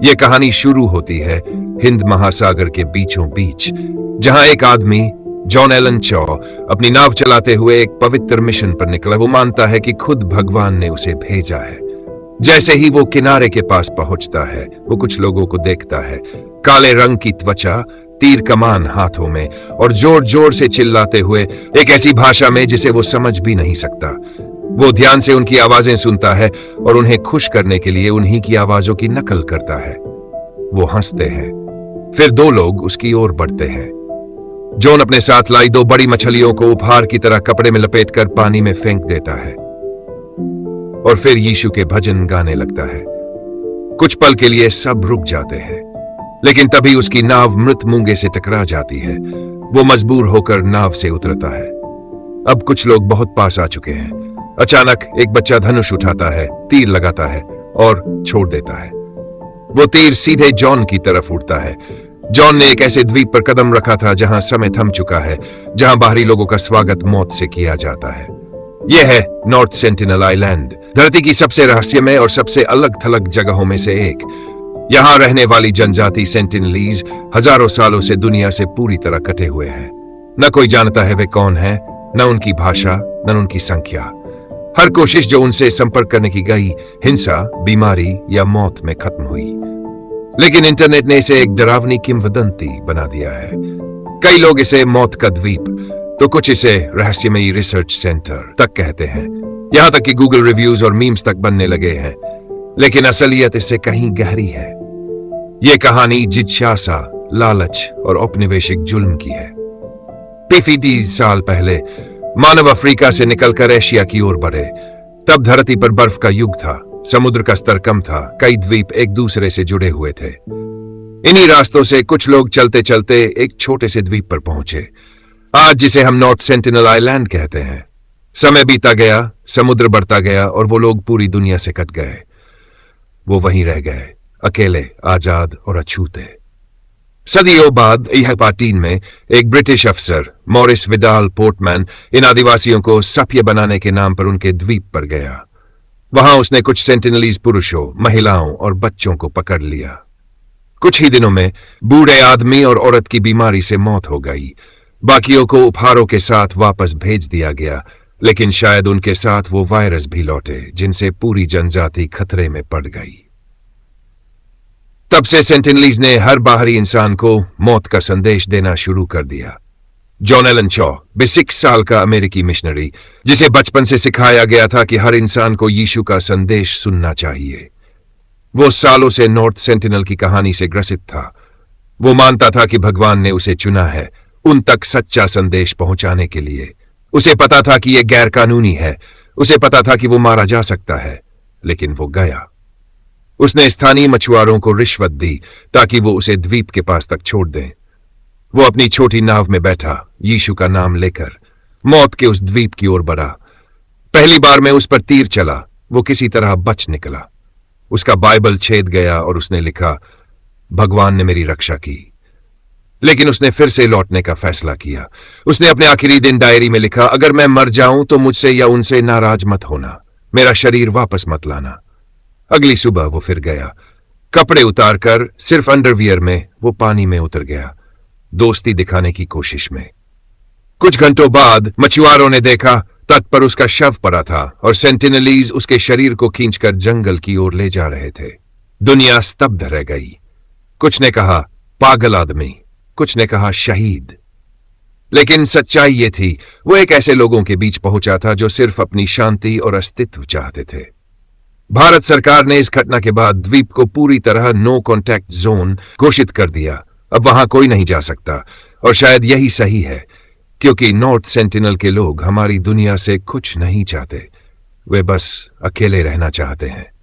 ये कहानी शुरू होती है हिंद महासागर के बीचों बीच, जहां एक आदमी जॉन एलन चॉ अपनी नाव चलाते हुए एक पवित्र मिशन पर निकला। वो मानता है कि खुद भगवान ने उसे भेजा है। जैसे ही वो किनारे के पास पहुंचता है, वो कुछ लोगों को देखता है, काले रंग की त्वचा, तीर कमान हाथों में और जोर जोर से चिल्लाते हुए एक ऐसी भाषा में जिसे वो समझ भी नहीं सकता। वो ध्यान से उनकी आवाजें सुनता है और उन्हें खुश करने के लिए उन्हीं की आवाजों की नकल करता है। वो हंसते हैं। फिर दो लोग उसकी ओर बढ़ते हैं। जॉन अपने साथ लाई दो बड़ी मछलियों को उपहार की तरह कपड़े में लपेटकर पानी में फेंक देता है और फिर यीशु के भजन गाने लगता है। कुछ पल के लिए सब रुक जाते हैं, लेकिन तभी उसकी नाव मृत मूंगे से टकरा जाती है। वो मजबूर होकर नाव से उतरता है। अब कुछ लोग बहुत पास आ चुके हैं। अचानक एक बच्चा धनुष उठाता है, तीर लगाता है और छोड़ देता है। वो तीर सीधे जॉन की तरफ उड़ता है। जॉन ने एक ऐसे द्वीप पर कदम रखा था जहां समय थम चुका है, जहां बाहरी लोगों का स्वागत मौत से किया जाता है। यह है नॉर्थ सेंटिनल आइलैंड, धरती की सबसे रहस्यमय और सबसे अलग थलग जगहों में से एक। यहां रहने वाली जनजाति सेंटिनलीज हजारों सालों से दुनिया से पूरी तरह कटे हुए हैं। न कोई जानता है वे कौन है, न उनकी भाषा, न उनकी संख्या। हर कोशिश जो उनसे संपर्क करने की गई, हिंसा, बीमारी या मौत में खत्म हुई। लेकिन इंटरनेट ने इसे एक डरावनी किंवदंती बना दिया है। कई लोग इसे मौत का द्वीप, तो कुछ इसे रहस्यमयी रिसर्च सेंटर तक कहते हैं। यहां तक कि गूगल रिव्यूज और मीम्स तक बनने लगे हैं। लेकिन असलियत इससे कहीं गहरी है। यह कहानी जिज्ञासा, लालच और औपनिवेशिक जुल्म की है। 50 साल पहले मानव अफ्रीका से निकलकर एशिया की ओर बढ़े। तब धरती पर बर्फ का युग था, समुद्र का स्तर कम था, कई द्वीप एक दूसरे से जुड़े हुए थे। इन्हीं रास्तों से कुछ लोग चलते चलते एक छोटे से द्वीप पर पहुंचे, आज जिसे हम नॉर्थ सेंटिनल आइलैंड कहते हैं। समय बीता गया, समुद्र बढ़ता गया और वो लोग पूरी दुनिया से कट गए। वो वहीं रह गए, अकेले, आजाद और अछूते। सदियों बाद यह पार्टीन में एक ब्रिटिश अफसर मॉरिस विडाल पोर्टमैन इन आदिवासियों को सभ्य बनाने के नाम पर उनके द्वीप पर गया। वहां उसने कुछ सेंटिनलीज पुरुषों, महिलाओं और बच्चों को पकड़ लिया। कुछ ही दिनों में बूढ़े आदमी और औरत की बीमारी से मौत हो गई। बाकियों को उपहारों के साथ वापस भेज दिया गया, लेकिन शायद उनके साथ वो वायरस भी लौटे जिनसे पूरी जनजाति खतरे में पड़ गई। तब से सेंटिनलीज ने हर बाहरी इंसान को मौत का संदेश देना शुरू कर दिया। जॉन एलन चॉ, 26 साल का अमेरिकी मिशनरी, जिसे बचपन से सिखाया गया था कि हर इंसान को यीशु का संदेश सुनना चाहिए। वो सालों से नॉर्थ सेंटिनल की कहानी से ग्रसित था। वो मानता था कि भगवान ने उसे चुना है उन तक सच्चा संदेश पहुंचाने के लिए। उसे पता था कि यह गैर कानूनी है, उसे पता था कि वो मारा जा सकता है, लेकिन वो गया। उसने स्थानीय मछुआरों को रिश्वत दी ताकि वो उसे द्वीप के पास तक छोड़ दें। वो अपनी छोटी नाव में बैठा, यीशु का नाम लेकर मौत के उस द्वीप की ओर बढ़ा। पहली बार में उस पर तीर चला, वो किसी तरह बच निकला। उसका बाइबल छेद गया और उसने लिखा, भगवान ने मेरी रक्षा की। लेकिन उसने फिर से लौटने का फैसला किया। उसने अपने आखिरी दिन डायरी में लिखा, अगर मैं मर जाऊं तो मुझसे या उनसे नाराज मत होना, मेरा शरीर वापस मत लाना। अगली सुबह वो फिर गया। कपड़े उतारकर सिर्फ अंडरवियर में वो पानी में उतर गया, दोस्ती दिखाने की कोशिश में। कुछ घंटों बाद मछुआरों ने देखा तट पर उसका शव पड़ा था और सेंटिनलीज उसके शरीर को खींचकर जंगल की ओर ले जा रहे थे। दुनिया स्तब्ध रह गई। कुछ ने कहा पागल आदमी, कुछ ने कहा शहीद। लेकिन सच्चाई ये थी, वो एक ऐसे लोगों के बीच पहुंचा था जो सिर्फ अपनी शांति और अस्तित्व चाहते थे। भारत सरकार ने इस घटना के बाद द्वीप को पूरी तरह नो कॉन्टैक्ट जोन घोषित कर दिया। अब वहां कोई नहीं जा सकता, और शायद यही सही है, क्योंकि नॉर्थ सेंटिनल के लोग हमारी दुनिया से कुछ नहीं चाहते, वे बस अकेले रहना चाहते हैं।